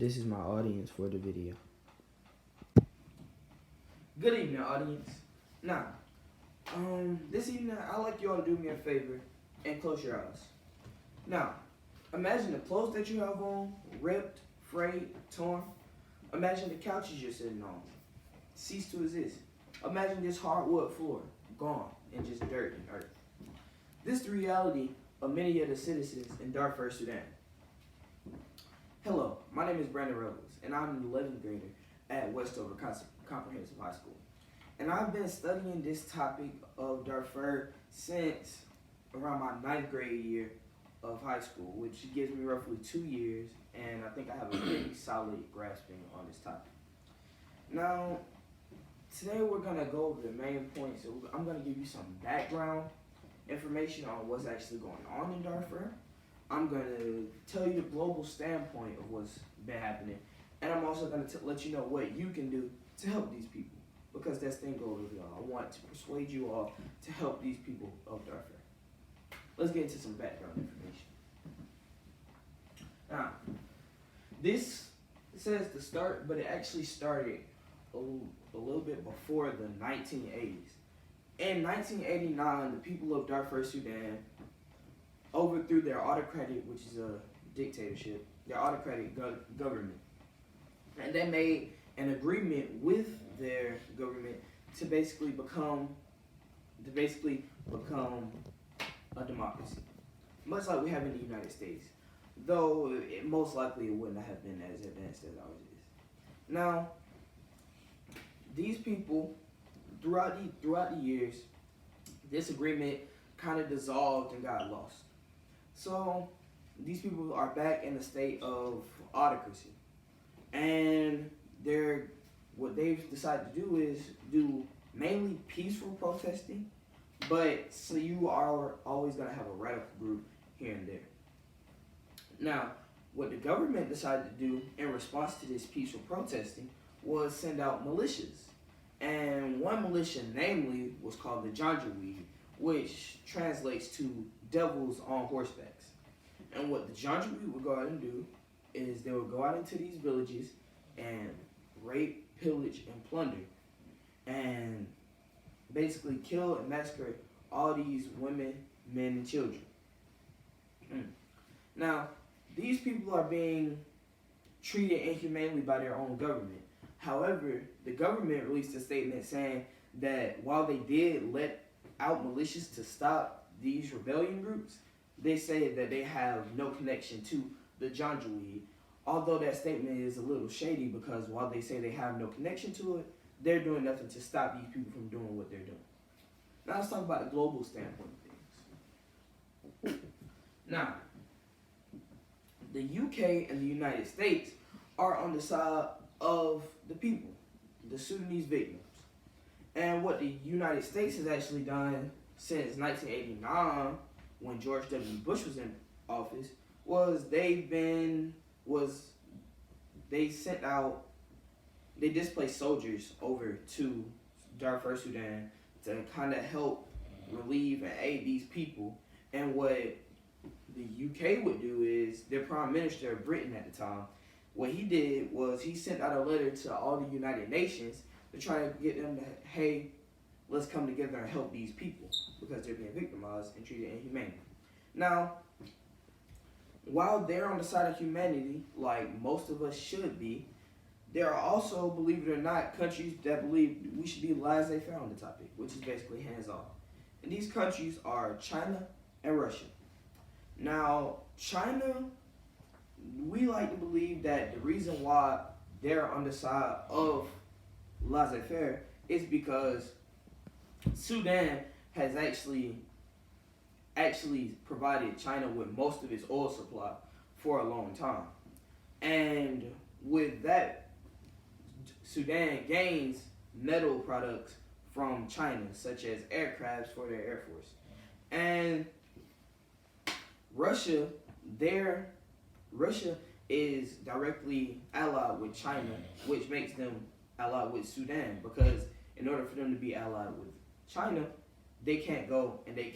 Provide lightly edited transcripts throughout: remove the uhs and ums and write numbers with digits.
This is my audience for the video. Good evening, audience. Now, this evening I'd like you all to do me a favor and close your eyes. Now, imagine the clothes that you have on, ripped, frayed, torn. Imagine the couches you're sitting on, cease to exist. Imagine this hardwood floor, gone, and just dirt and earth. This is the reality of many of the citizens in Darfur, Sudan. Hello, my name is Brandon Rebels, and I'm an 11th grader at Westover Comprehensive High School. And I've been studying this topic of Darfur since around my 9th grade year of high school, which gives me roughly 2 years, and I think I have a pretty solid grasping on this topic. Now, today we're going to go over the main points. So I'm going to give you some background information on what's actually going on in Darfur. I'm going to tell you the global standpoint of what's been happening, and I'm also going to let you know what you can do to help these people, because that's the end goal of y'all. I want to persuade you all to help these people of Darfur. Let's get into some background information. Now, this says the start, but it actually started a little bit before the 1980s. In 1989, the people of Darfur, Sudan, overthrew their autocratic, which is a dictatorship, their autocratic government. And they made an agreement with their government to basically become a democracy, much like we have in the United States, though most likely it wouldn't have been as advanced as ours is. Now, these people, throughout the years, this agreement kind of dissolved and got lost. So these people are back in a state of autocracy, and what they've decided to do is do mainly peaceful protesting, but so you are always going to have a radical group here and there. Now, what the government decided to do in response to this peaceful protesting was send out militias. And one militia, namely, was called the Janjaweed, which translates to devils on horsebacks. And what the Janjaweed would go out and do is they would go out into these villages and rape, pillage, and plunder, and basically kill and massacre all these women, men, and children. Now, these people are being treated inhumanely by their own government. However, the government released a statement saying that while they did let out militias to stop these rebellion groups, they say that they have no connection to the Janjaweed. Although that statement is a little shady, because while they say they have no connection to it, they're doing nothing to stop these people from doing what they're doing. Now let's talk about the global standpoint of things. Now, the UK and the United States are on the side of the people, the Sudanese victims. And what the United States has actually done since 1989, when George W. Bush was in office, was they displaced soldiers over to Darfur, Sudan, to kind of help relieve and aid these people. And what the UK would do is, their Prime Minister of Britain at the time, what he did was he sent out a letter to all the United Nations to try to get them to, hey, let's come together and help these people, because they're being victimized and treated inhumanely. Now, while they're on the side of humanity, like most of us should be, there are also, believe it or not, countries that believe we should be laissez-faire on the topic, which is basically hands-off. And these countries are China and Russia. Now, China, we like to believe that the reason why they're on the side of laissez-faire is because Sudan has actually provided China with most of its oil supply for a long time. And with that, Sudan gains metal products from China, such as aircrafts for their Air Force. And Russia is directly allied with China, which makes them allied with Sudan, because in order for them to be allied with China, they can't go and they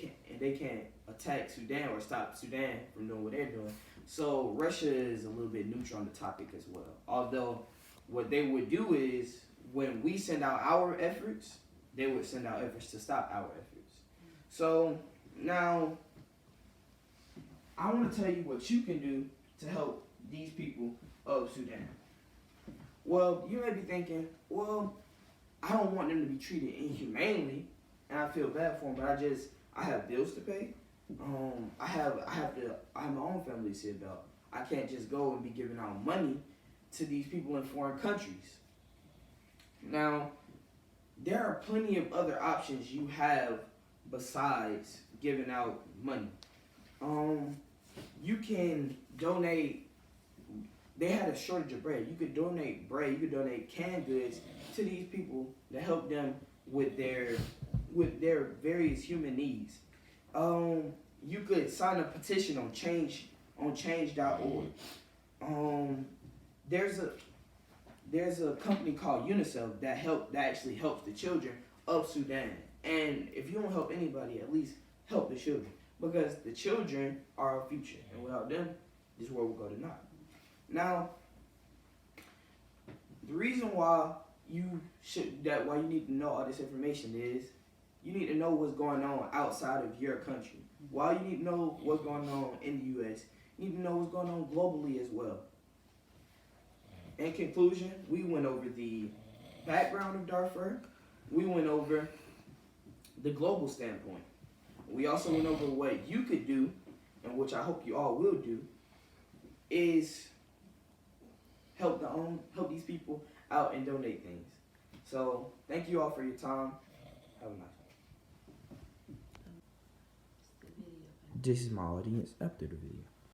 can't attack Sudan or stop Sudan from doing what they're doing, So Russia is a little bit neutral on the topic as well. Although what they would do is when we send out our efforts, they would send out efforts to stop our efforts. So now I want to tell you what you can do to help these people of Sudan. Well, you may be thinking, well, I don't want them to be treated inhumanely, and I feel bad for them, but I have bills to pay. I have my own family to see about. I can't just go and be giving out money to these people in foreign countries. Now, there are plenty of other options you have besides giving out money. You can donate. They had a shortage of bread. You could donate bread. You could donate canned goods to these people to help them with their various human needs. You could sign a petition on change.org. There's a company called UNICEF that actually helps the children of Sudan. And if you don't help anybody, at least help the children, because the children are our future, and without them, this world will go to naught. Now, the reason why you need to know all this information is you need to know what's going on outside of your country. While you need to know what's going on in the U.S., you need to know what's going on globally as well. In conclusion, we went over the background of Darfur. We went over the global standpoint. We also went over what you could do, and which I hope you all will do, is help these people out and donate things. So thank you all for your time. Have a nice one. This is my audience after the video.